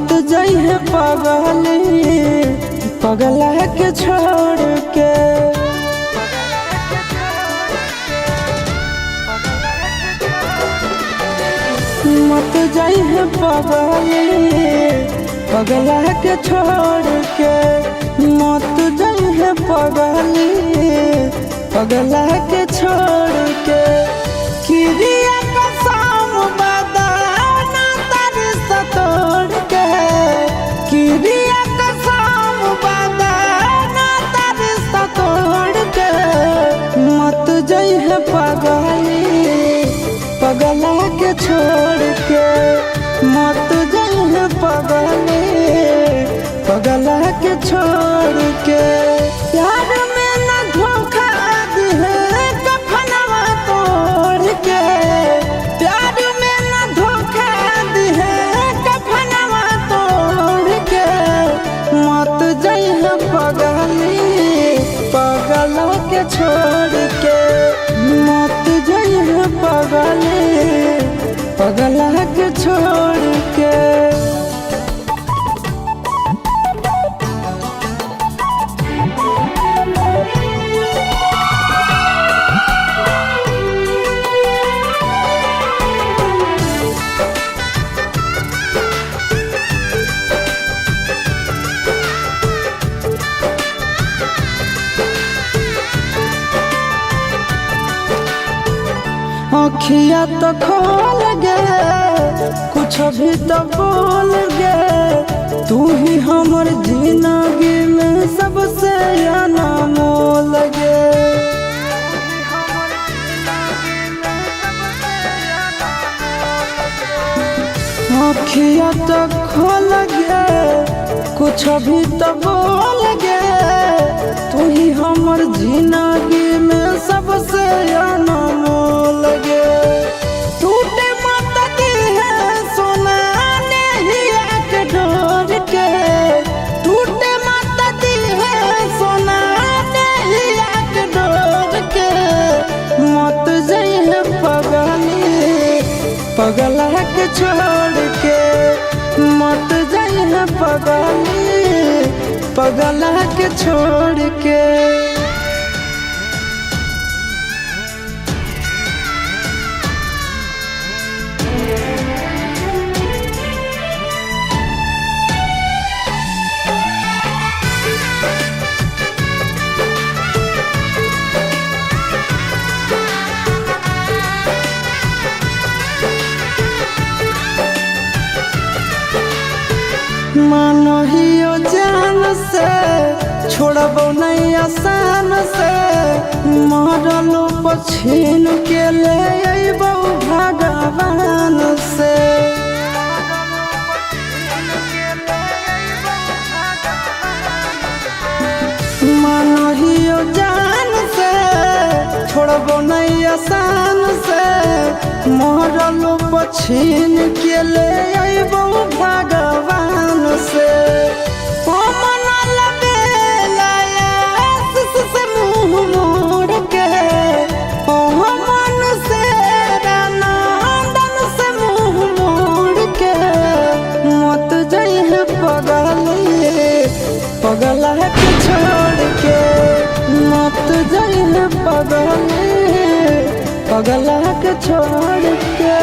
मत जाइए पगली पगला के छोड़ के। मत जाइए पगली पगला के छोड़ के। मत जाइए पगली पगला के छोड़ के। किरिया कसम बदाना तारी सतोड़ के। किरिया कसम बदाना तारी सतोड़ के। मत जाइए पगली पगला के छोड़ के। मत जाइए पगली पगला के छोड़ के। प्यार में न धोखा दिहे कफनवा तोड़ के। प्यार में न धोखा दिहे कफनवा तोड़ के। मत जाइए पगली पगला के छोड़ के। मत जाइए पगली पगला के छोड़ के। अखिया तो खोल गे कुछ भी तो बोल गे। तू ही हमर जिंदगी में सबसे अनमोल गे। अखिया तो खोल गे कुछ भी तो बोल गे। तू ही हमर जिंदगी में सबसे अनमोल गे। टूटे मत दिहे सोना नैया के डोर के। टूटे मत दिहे सोना नैया के डोर के। मत जाइए पगली पगला के छोड़ के। मत जाइए पगली पगला के छोड़ के। मानो हियो जान से छोड़बो नहीं आसान से। मरलो पछीन के ले अइबो भगवान से। मानो हियो जान से छोड़बो नहीं आसान से। मरलो पछीन के ले अइबो भगवान से। से मुँह मोड़ के मन से नंदन से मुँह मोड़ के। मत जाइए पगली पगला के छोड़ के। मत जाइए पगली पगला के छोड़ के।